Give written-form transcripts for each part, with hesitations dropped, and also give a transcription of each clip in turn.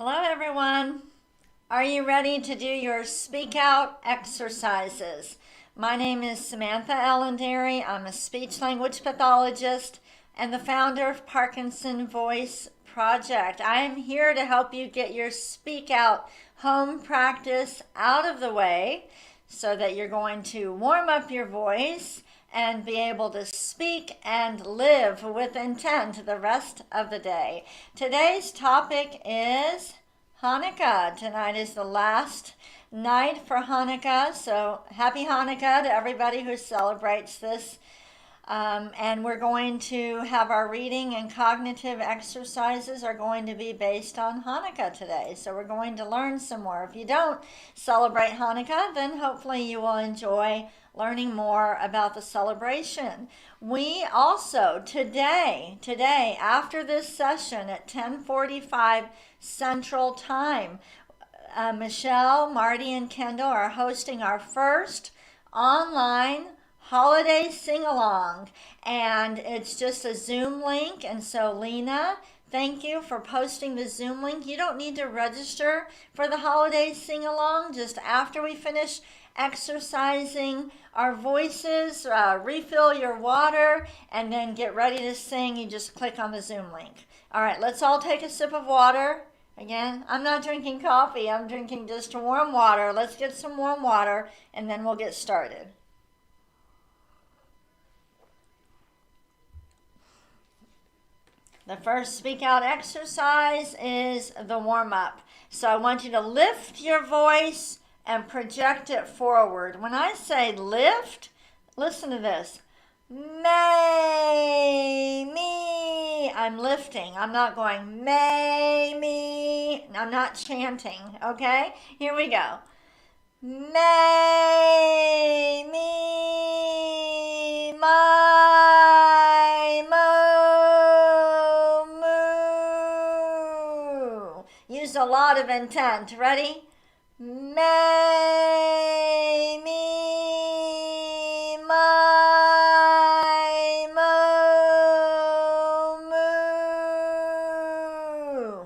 Hello, everyone. Are you ready to do your speak out exercises? My name is Samantha Allendary. I'm a speech language pathologist and the founder of Parkinson Voice Project. I am here to help you get your speak out home practice out of the way so that you're going to warm up your voice and be able to speak and live with intent the rest of the day. Today's topic is Hanukkah. Tonight is the last night for Hanukkah, so happy Hanukkah to everybody who celebrates this. And we're going to have our reading and cognitive exercises are going to be based on Hanukkah today. So we're going to learn some more. If you don't celebrate Hanukkah, then hopefully you will enjoy learning more about the celebration. We also today after this session at 10:45 Central Time, Michelle, Marty, and Kendall are hosting our first online holiday sing-along, and it's just a Zoom link. And so Lena, thank you for posting the Zoom link. You don't need to register for the holiday sing-along. Just after we finish exercising our voices, refill your water, and then get ready to sing. You just click on the Zoom link. All right, let's all take a sip of water. Again, I'm not drinking coffee. I'm drinking just warm water. Let's get some warm water, and then we'll get started. The first speak out exercise is the warm up. So I want you to lift your voice and project it forward. When I say lift, listen to this. May, me. I'm lifting. I'm not going may, me. I'm not chanting, okay? Here we go. May, me, my, mo, moo. Use a lot of intent. Ready? May, me, my, mo, moo.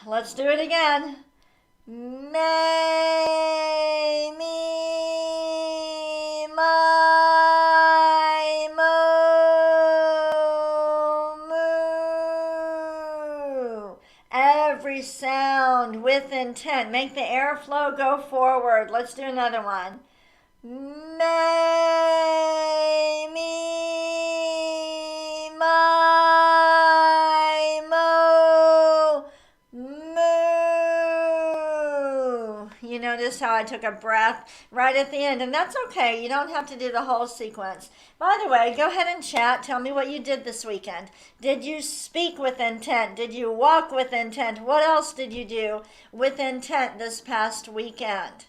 Let's do it again. May, me, my, mo, moo. Every sound with intent. Make the airflow go forward. Let's do another one. May, me, my, mo, moo. You notice how I took a breath right at the end, and that's okay. You don't have to do the whole sequence. By the way, go ahead and chat. Tell me what you did this weekend. Did you speak with intent? Did you walk with intent? What else did you do with intent this past weekend?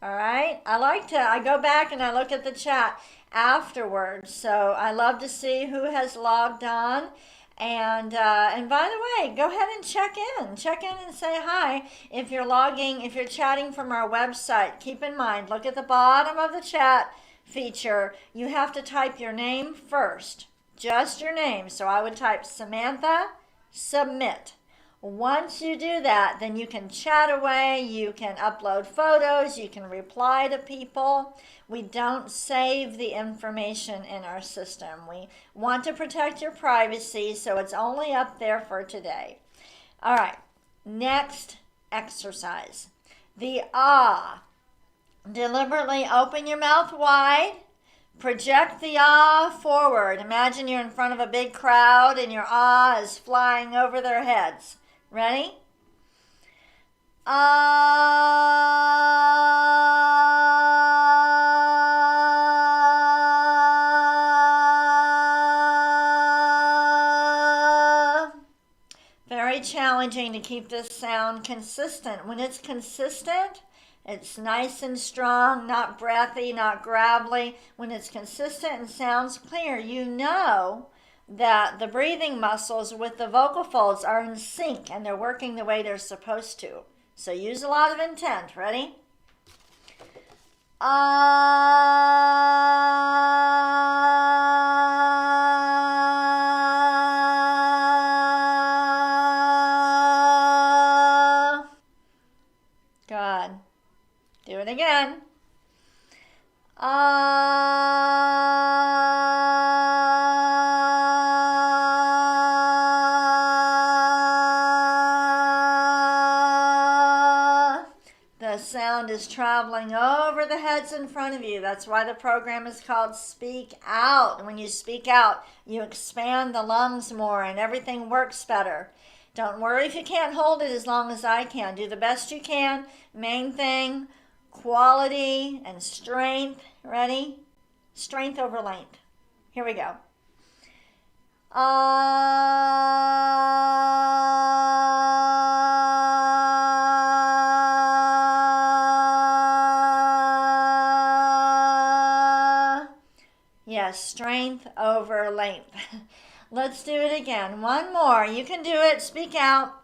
All right. I go back and I look at the chat afterwards. So I love to see who has logged on. And by the way, go ahead and check in and say hi. If you're chatting from our website, keep in mind, look at the bottom of the chat feature. You have to type your name first, just your name. So I would type Samantha, submit. Once you do that, then you can chat away, you can upload photos, you can reply to people. We don't save the information in our system. We want to protect your privacy, so it's only up there for today. All right, next exercise. The ah. Deliberately open your mouth wide. Project the ah forward. Imagine you're in front of a big crowd and your ah is flying over their heads. Ready? Ah. Very challenging to keep this sound consistent. When it's consistent, it's nice and strong, not breathy, not gravelly. When it's consistent and sounds clear, you know that the breathing muscles with the vocal folds are in sync and they're working the way they're supposed to. So use a lot of intent. Ready? Ah. Good. Do it again. The sound is traveling over the heads in front of you. That's why the program is called Speak Out. When you speak out, you expand the lungs more and everything works better. Don't worry if you can't hold it as long as I can. Do the best you can. Main thing, quality and strength. Ready? Strength over length. Here we go. Yes, strength over length. Let's do it again. One more. You can do it. Speak out.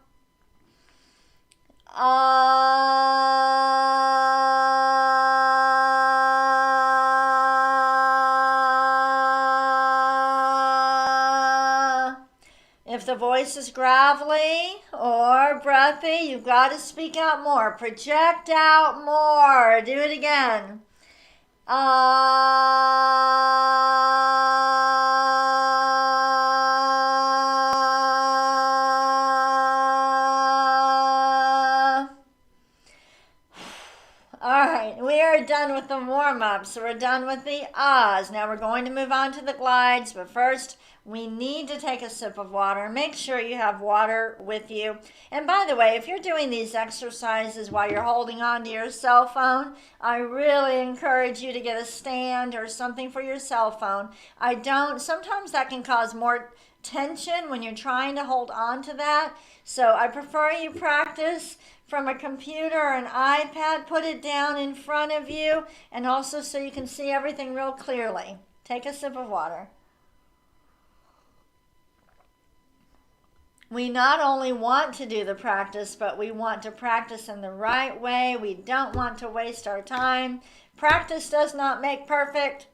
If the voice is gravelly or breathy, you've got to speak out more. Project out more. Do it again. Alright, we are done with the warm-up, so we're done with the ahs. Now we're going to move on to the glides, but first we need to take a sip of water. Make sure you have water with you. And by the way, if you're doing these exercises while you're holding on to your cell phone, I really encourage you to get a stand or something for your cell phone. Sometimes that can cause more tension when you're trying to hold on to that. So I prefer you practice from a computer or an iPad. Put it down in front of you, and also so you can see everything real clearly. Take a sip of water. We not only want to do the practice, but we want to practice in the right way. We don't want to waste our time. Practice does not make perfect.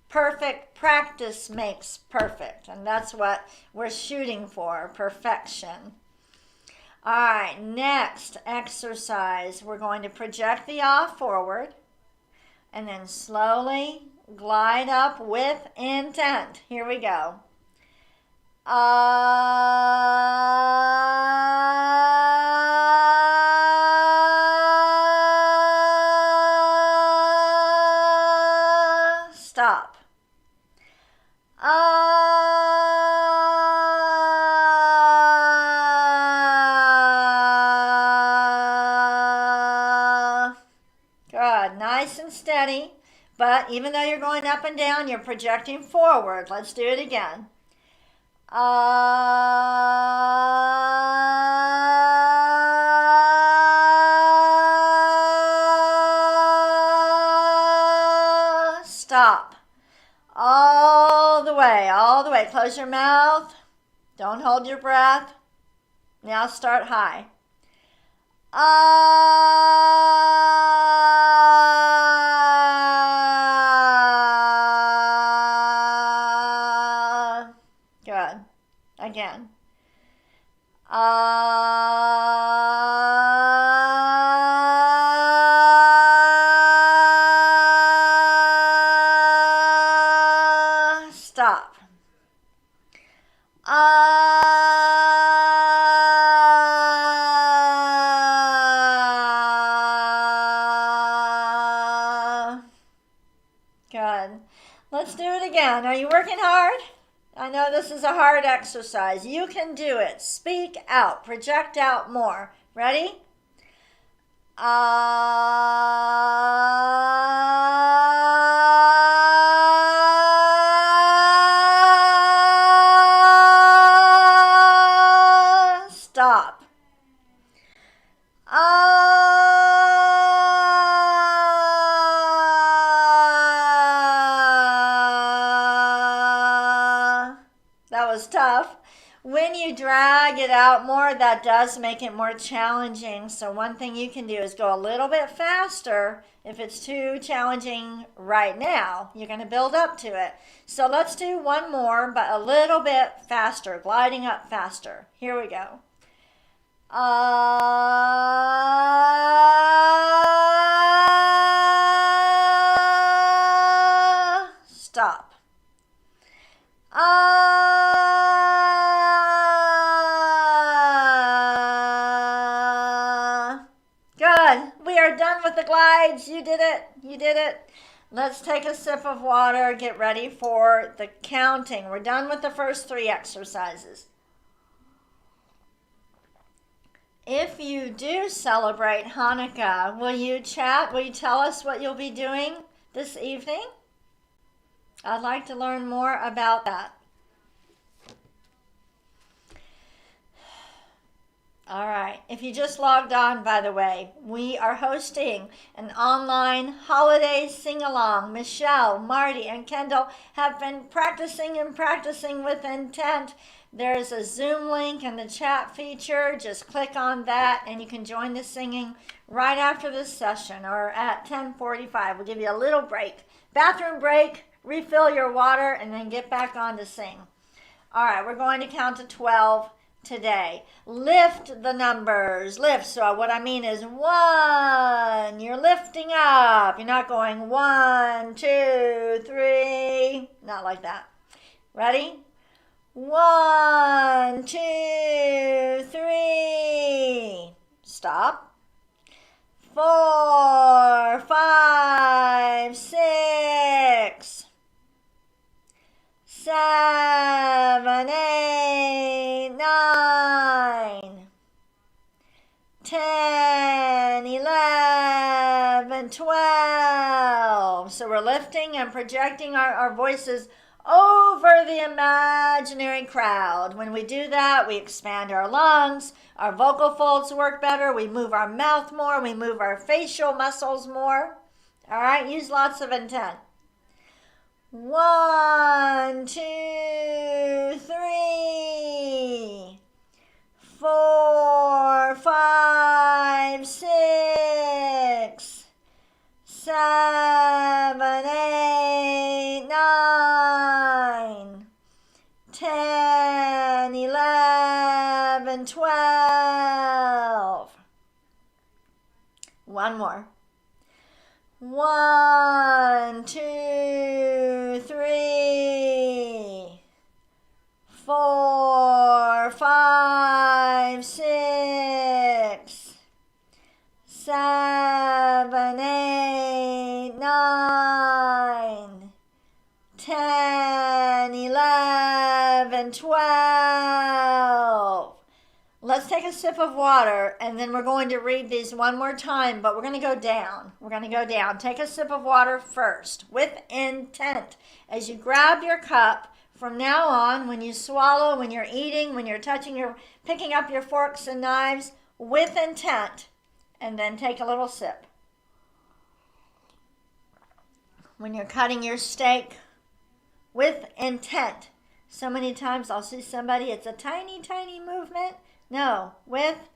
Perfect practice makes perfect. And that's what we're shooting for, perfection. All right, next exercise. We're going to project the ah forward and then slowly glide up with intent. Here we go. Stop. Good, nice and steady. But even though you're going up and down, you're projecting forward. Let's do it again. Stop. All the way, all the way. Close your mouth. Don't hold your breath. Now start high. Good. Again. Stop. Good. Let's do it again. Are you working hard? I know this is a hard exercise. You can do it. Speak out. Project out more. Ready? Stop. That was tough. When you drag it out more, that does make it more challenging. So one thing you can do is go a little bit faster. If it's too challenging right now, you're going to build up to it. So let's do one more, but a little bit faster, gliding up faster. Here we go. with the glides. You did it. You did it. Let's take a sip of water. Get ready for the counting. We're done with the first 3 exercises. If you do celebrate Hanukkah, will you chat? Will you tell us what you'll be doing this evening? I'd like to learn more about that. All right. If you just logged on, by the way, we are hosting an online holiday sing-along. Michelle, Marty, and Kendall have been practicing with intent. There's a Zoom link in the chat feature. Just click on that and you can join the singing right after this session or at 10:45. We'll give you a little break. Bathroom break, refill your water, and then get back on to sing. All right, we're going to count to 12 today. Lift the numbers. Lift. So what I mean is 1. You're lifting up. You're not going 1, 2, 3. Not like that. Ready? 1, 2, 3. Stop. 4, 5, 6, 7, 8, 9, 10, 11, 12. So we're lifting and projecting our voices over the imaginary crowd. When we do that, we expand our lungs, our vocal folds work better, we move our mouth more, we move our facial muscles more. All right, use lots of intent. 1, 2, 3, 4, 5, 6, 7, 8, 9, 10, 11, 12. One more. 1, 2, 3, 4, 5, 6, 7, 8, 9, 10, 11, 12. Let's take a sip of water, and then we're going to read these one more time, but we're going to go down. We're going to go down. Take a sip of water first with intent. As you grab your cup, from now on, when you swallow, when you're eating, when you're picking up your forks and knives, with intent, and then take a little sip. When you're cutting your steak, with intent. So many times I'll see somebody, it's a tiny, tiny movement. No, with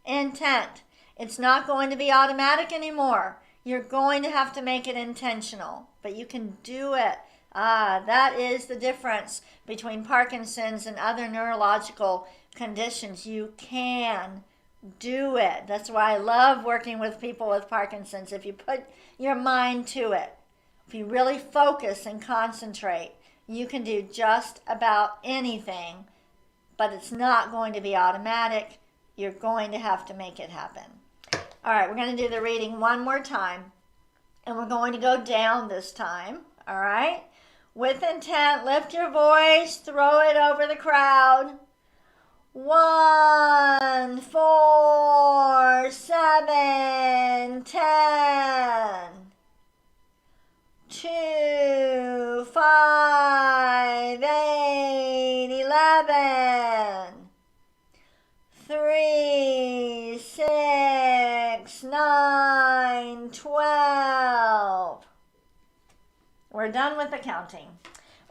intent. It's not going to be automatic anymore. You're going to have to make it intentional, but you can do it. That is the difference between Parkinson's and other neurological conditions. You can do it. That's why I love working with people with Parkinson's. If you put your mind to it, if you really focus and concentrate, you can do just about anything, but it's not going to be automatic. You're going to have to make it happen. All right, we're going to do the reading one more time, and we're going to go down this time, all right? With intent, lift your voice, throw it over the crowd. 1, 4, 7, 10. 2, 5, 8, 11. 3, 6, 9, 12. We're done with the counting.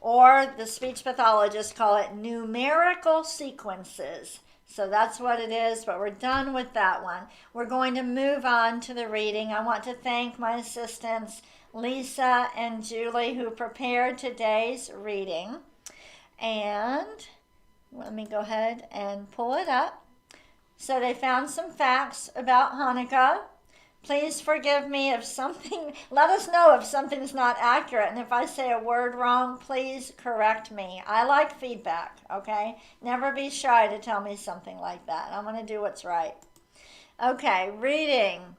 Or the speech pathologists call it numerical sequences. So that's what it is, but we're done with that one. We're going to move on to the reading. I want to thank my assistants, Lisa and Julie, who prepared today's reading. And let me go ahead and pull it up. So they found some facts about Hanukkah. Please forgive me if something, let us know if something's not accurate. And if I say a word wrong, please correct me. I like feedback, okay? Never be shy to tell me something like that. I'm going to do what's right. Okay, reading.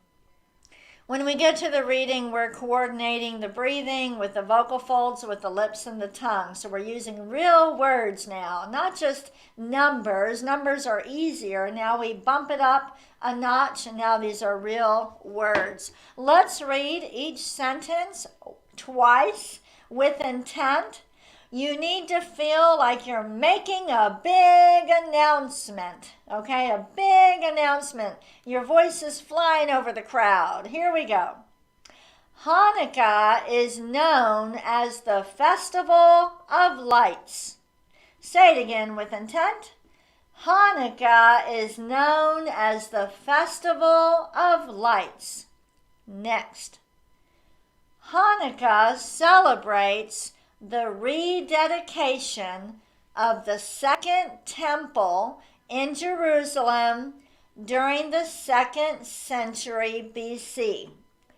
When we get to the reading, we're coordinating the breathing with the vocal folds, with the lips and the tongue. So we're using real words now, not just numbers. Numbers are easier. Now we bump it up a notch, and now these are real words. Let's read each sentence twice with intent. You need to feel like you're making a big announcement, okay? A big announcement. Your voice is flying over the crowd. Here we go. Hanukkah is known as the Festival of Lights. Say it again with intent. Hanukkah is known as the Festival of Lights. Next. Hanukkah celebrates the rededication of the Second Temple in Jerusalem during the 2nd century BC.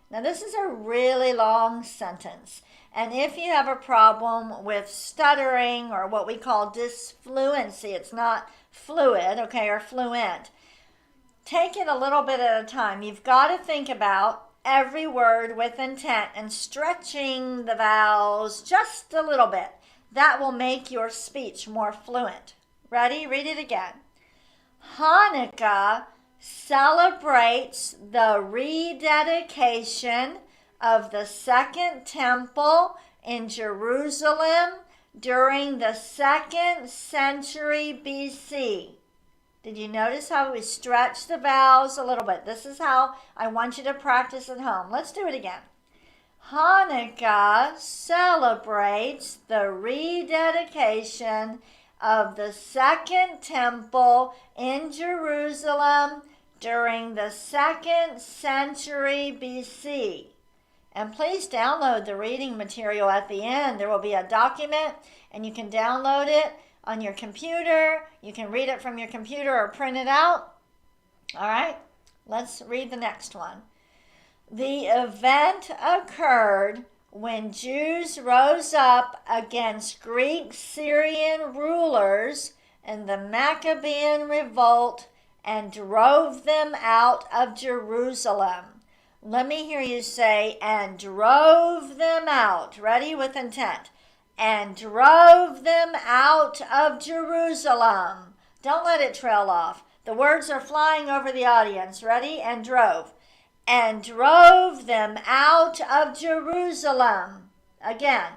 Now, this is a really long sentence, and if you have a problem with stuttering or what we call disfluency, it's not fluid, okay, or fluent, take it a little bit at a time. You've got to think about every word with intent and stretching the vowels just a little bit. That will make your speech more fluent. Ready? Read it again. Hanukkah celebrates the rededication of the Second Temple in Jerusalem during the 2nd century BC. Did you notice how we stretch the vowels a little bit? This is how I want you to practice at home. Let's do it again. Hanukkah celebrates the rededication of the Second Temple in Jerusalem during the 2nd century BC. And please download the reading material at the end. There will be a document, and you can download it on your computer. You can read it from your computer or print it out. All right, let's read the next one. The event occurred when Jews rose up against Greek Syrian rulers in the Maccabean revolt and drove them out of Jerusalem. Let me hear you say, and drove them out. Ready? With intent. And drove them out of Jerusalem. Don't let it trail off. The words are flying over the audience. Ready? And drove. And drove them out of Jerusalem. Again.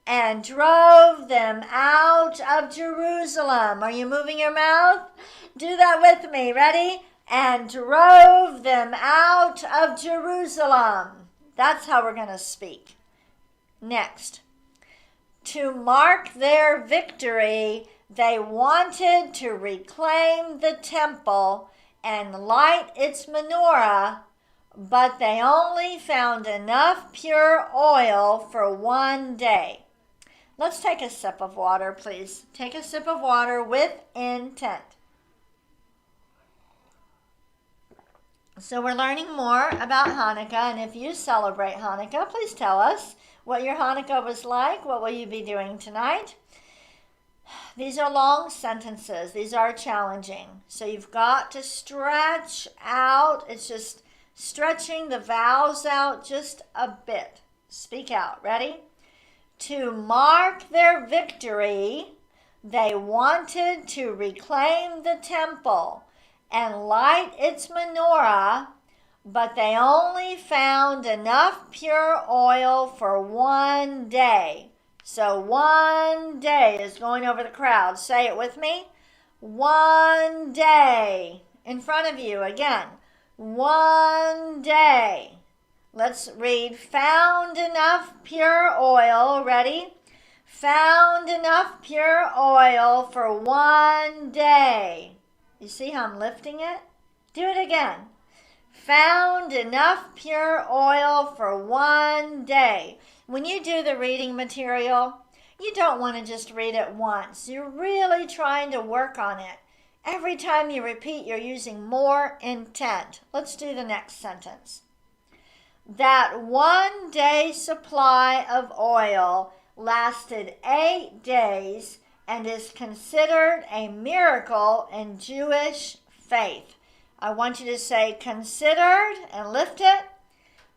And drove them out of Jerusalem. Are you moving your mouth? Do that with me. Ready? And drove them out of Jerusalem. That's how we're going to speak. Next. To mark their victory, they wanted to reclaim the temple and light its menorah, but they only found enough pure oil for one day. Let's take a sip of water, please. Take a sip of water with intent. So we're learning more about Hanukkah, and if you celebrate Hanukkah, please tell us what your Hanukkah was like. What will you be doing tonight? These are long sentences. These are challenging. So you've got to stretch out. It's just stretching the vowels out just a bit. Speak out. Ready? To mark their victory, they wanted to reclaim the temple and light its menorah, but they only found enough pure oil for one day. So one day is going over the crowd. Say it with me. One day. In front of you again. One day. Let's read. Found enough pure oil. Ready? Found enough pure oil for one day. You see how I'm lifting it? Do it again. Found enough pure oil for one day. When you do the reading material, you don't want to just read it once. You're really trying to work on it. Every time you repeat, you're using more intent. Let's do the next sentence. That one day supply of oil lasted 8 days and is considered a miracle in Jewish faith. I want you to say considered and lift it.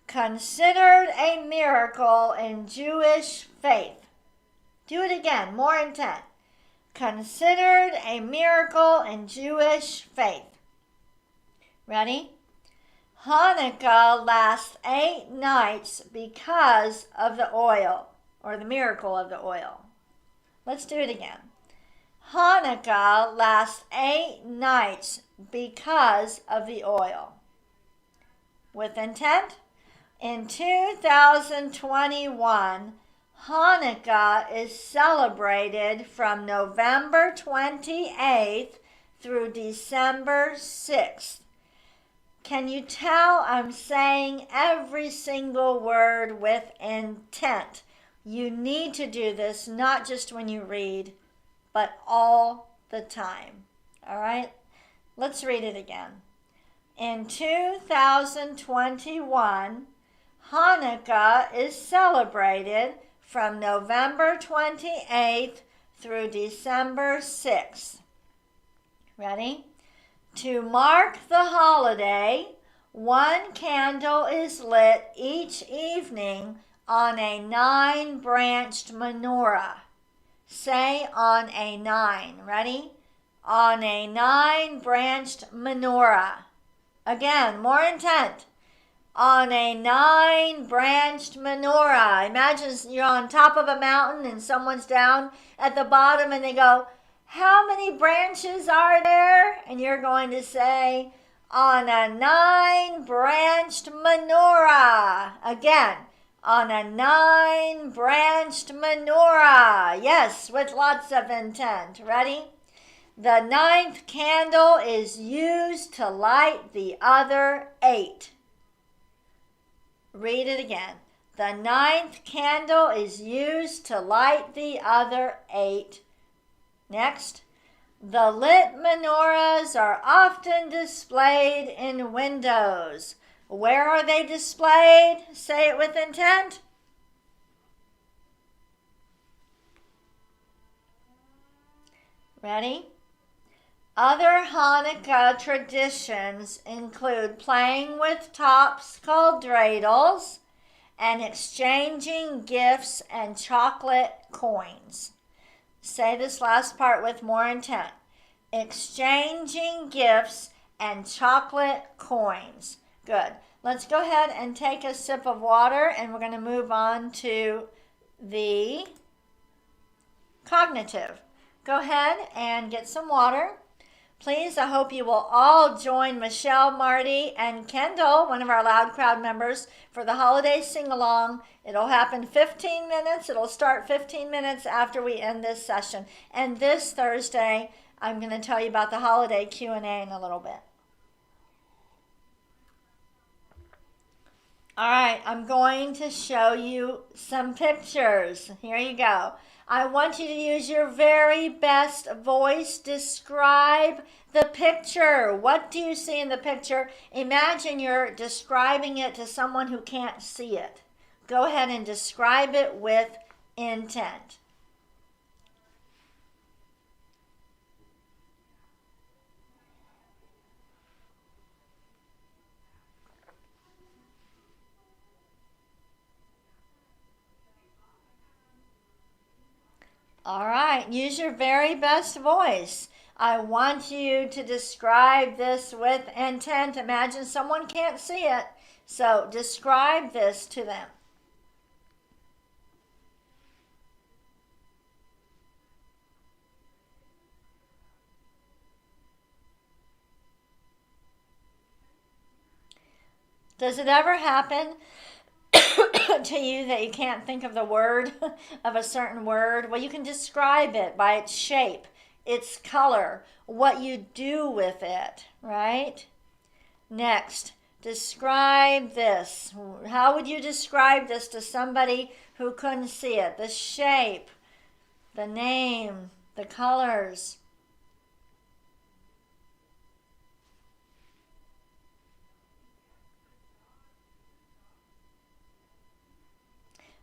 considered a miracle in Jewish faith. Do it again, more intent. Considered a miracle in Jewish faith. Ready? Hanukkah lasts 8 nights because of the oil, or the miracle of the oil. Let's do it again. Hanukkah lasts 8 nights because of the oil. With intent? In 2021, Hanukkah is celebrated from November 28th through December 6th. Can you tell I'm saying every single word with intent? You need to do this not just when you read, but all the time. All right? Let's read it again. In 2021, Hanukkah is celebrated from November 28th through December 6th. Ready? To mark the holiday, 1 candle is lit each evening on a 9-branched menorah. Say on a 9. Ready? On a 9-branched menorah. Again, more intent. On a 9-branched menorah. Imagine you're on top of a mountain and someone's down at the bottom and they go, how many branches are there? And you're going to say, on a 9-branched menorah. Again, on a 9-branched menorah. Yes, with lots of intent. Ready? The 9th candle is used to light the other 8. Read it again. The 9th candle is used to light the other 8. Next. The lit menorahs are often displayed in windows. Where are they displayed? Say it with intent. Ready? Other Hanukkah traditions include playing with tops called dreidels and exchanging gifts and chocolate coins. Say this last part with more intent. Exchanging gifts and chocolate coins. Good. Let's go ahead and take a sip of water, and we're going to move on to the cognitive. Go ahead and get some water. Please, I hope you will all join Michelle, Marty, and Kendall, one of our Loud Crowd members, for the holiday sing-along. It'll happen 15 minutes. It'll start 15 minutes after we end this session. And this Thursday, I'm going to tell you about the holiday Q&A in a little bit. All right, I'm going to show you some pictures. Here you go. I want you to use your very best voice. Describe the picture. What do you see in the picture? Imagine you're describing it to someone who can't see it. Go ahead and describe it with intent. All right, use your very best voice. I want you to describe this with intent. Imagine someone can't see it, so describe this to them. Does it ever happen to you that you can't think of the word of a certain word? Well, you can describe it by its shape, its color, what you do with it, right? Next, describe this. How would you describe this to somebody who couldn't see it? The shape, the name, the colors.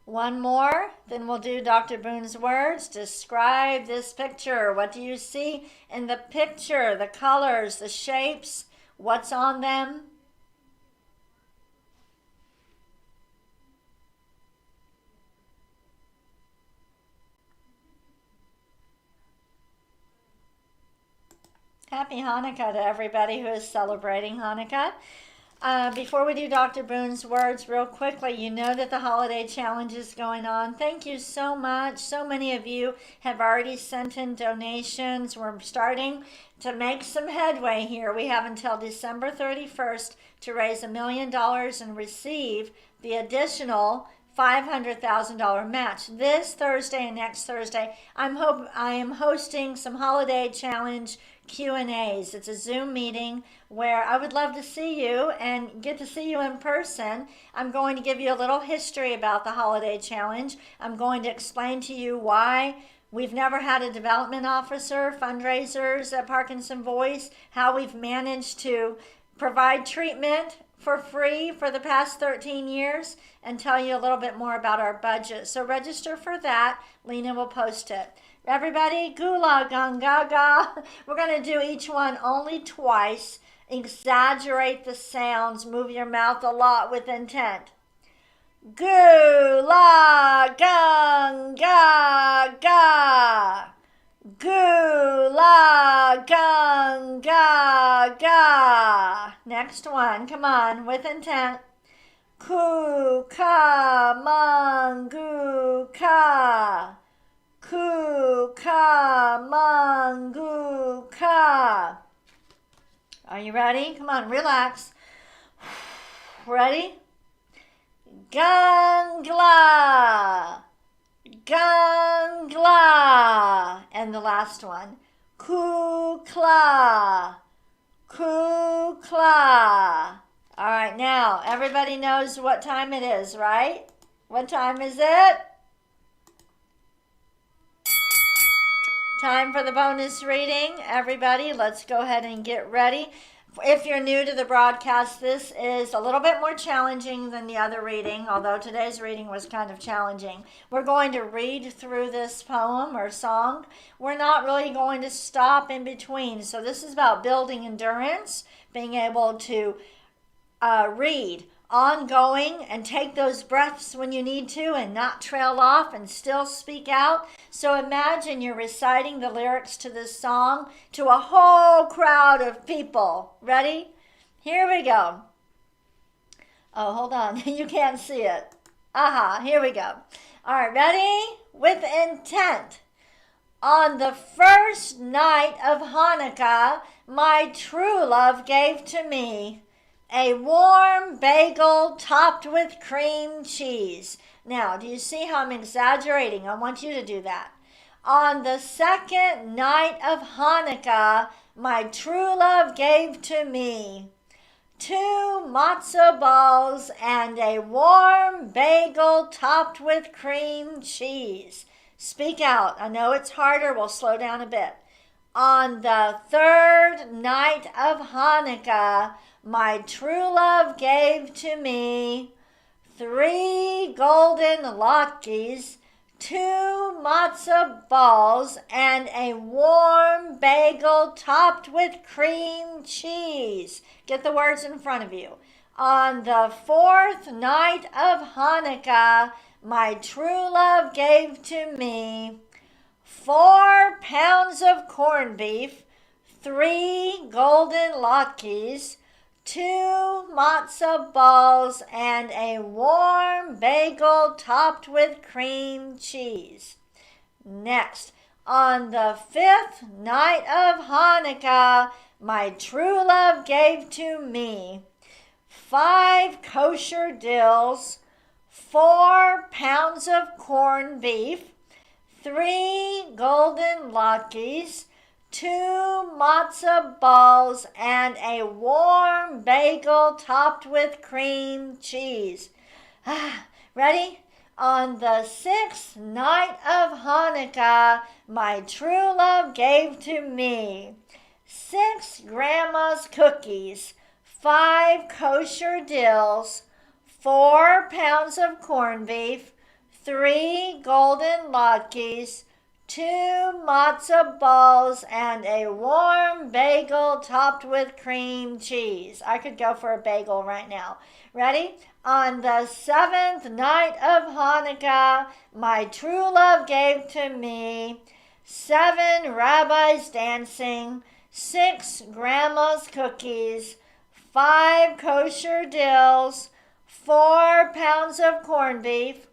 One more, then we'll do Dr. Boone's words. Describe this picture. What do you see in the picture? The colors, the shapes, what's on them? Happy Hanukkah to everybody who is celebrating Hanukkah. Before we do Dr. Boone's words real quickly, you know that the holiday challenge is going on. Thank you so much. So many of you have already sent in donations. We're starting to make some headway here. We have until December 31st to raise $1 million and receive the additional $500,000 match. This Thursday and next Thursday, I am hosting some holiday challenge Q&As. It's a Zoom meeting where I would love to see you and get to see you in person. I'm going to give you a little history about the holiday challenge. I'm going to explain to you why we've never had a development officer, fundraisers at Parkinson Voice, how we've managed to provide treatment for free for the past 13 years, and tell you a little bit more about our budget. So register for that. Lena will post it. Everybody, gula gangaga. We're going to do each one only twice. Exaggerate the sounds. Move your mouth a lot with intent. Gula gangaga. Gula gangaga. Next one. Come on, with intent. Kukamanguka. Kukamanguka. Are you ready? Come on, relax. Ready? Gangla. Gangla. And the last one. Kukla. Kukla. All right, now everybody knows what time it is, right? What time is it? Time for the bonus reading. Everybody, let's go ahead and get ready. If you're new to the broadcast, this is a little bit more challenging than the other reading, although today's reading was kind of challenging. We're going to read through this poem or song. We're not really going to stop in between. So this is about building endurance, being able to read ongoing and take those breaths when you need to and not trail off and still speak out. So imagine you're reciting the lyrics to this song to a whole crowd of people. Ready? Here we go. Oh, hold on. You can't see it. Aha, here we go. All right, ready? With intent. On the first night of Hanukkah, my true love gave to me a warm bagel topped with cream cheese. Now, do you see how I'm exaggerating? I want you to do that. On the second night of Hanukkah, my true love gave to me 2 matzah balls and a warm bagel topped with cream cheese. Speak out. I know it's harder. We'll slow down a bit. On the third night of Hanukkah, my true love gave to me 3 golden latkes, 2 matzah balls, and a warm bagel topped with cream cheese. Get the words in front of you. On the fourth night of Hanukkah, my true love gave to me 4 pounds of corned beef, 3 golden latkes, 2 matzah balls, and a warm bagel topped with cream cheese. Next, on the 5th night of Hanukkah, my true love gave to me 5 kosher dills, 4 pounds of corned beef, 3 golden latkes, 2 matzah balls, and a warm bagel topped with cream cheese. Ready? On the 6th night of Hanukkah, my true love gave to me 6 grandma's cookies, 5 kosher dills, 4 pounds of corned beef, 3 golden latkes, 2 matzah balls, and a warm bagel topped with cream cheese. I could go for a bagel right now. Ready? On the 7th night of Hanukkah, my true love gave to me 7 rabbis dancing, 6 grandma's cookies, 5 kosher dills, 4 pounds of corned beef,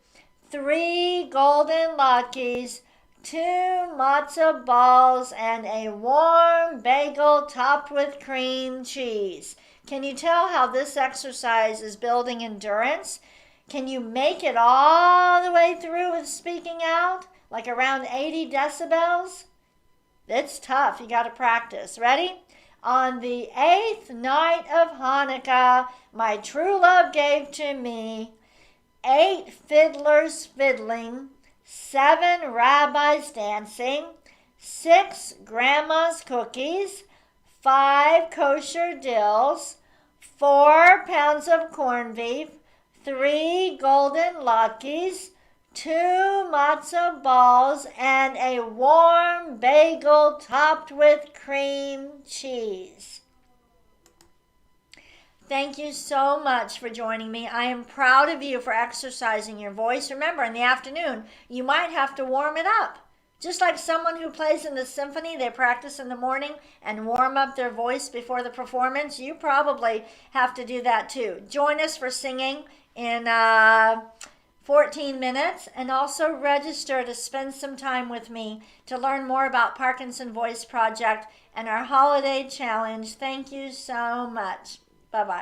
3 golden latkes, 2 matzah balls, and a warm bagel topped with cream cheese. Can you tell how this exercise is building endurance? Can you make it all the way through with speaking out, like around 80 decibels? It's tough. You got to practice. Ready? On the 8th night of Hanukkah, my true love gave to me 8 fiddlers fiddling, 7 rabbis dancing, 6 grandma's cookies, 5 kosher dills, 4 pounds of corned beef, 3 golden latkes, 2 matzah balls, and a warm bagel topped with cream cheese. Thank you so much for joining me. I am proud of you for exercising your voice. Remember, in the afternoon, you might have to warm it up. Just like someone who plays in the symphony, they practice in the morning and warm up their voice before the performance. You probably have to do that too. Join us for singing in 14 minutes, and also register to spend some time with me to learn more about Parkinson Voice Project and our holiday challenge. Thank you so much. Bye-bye.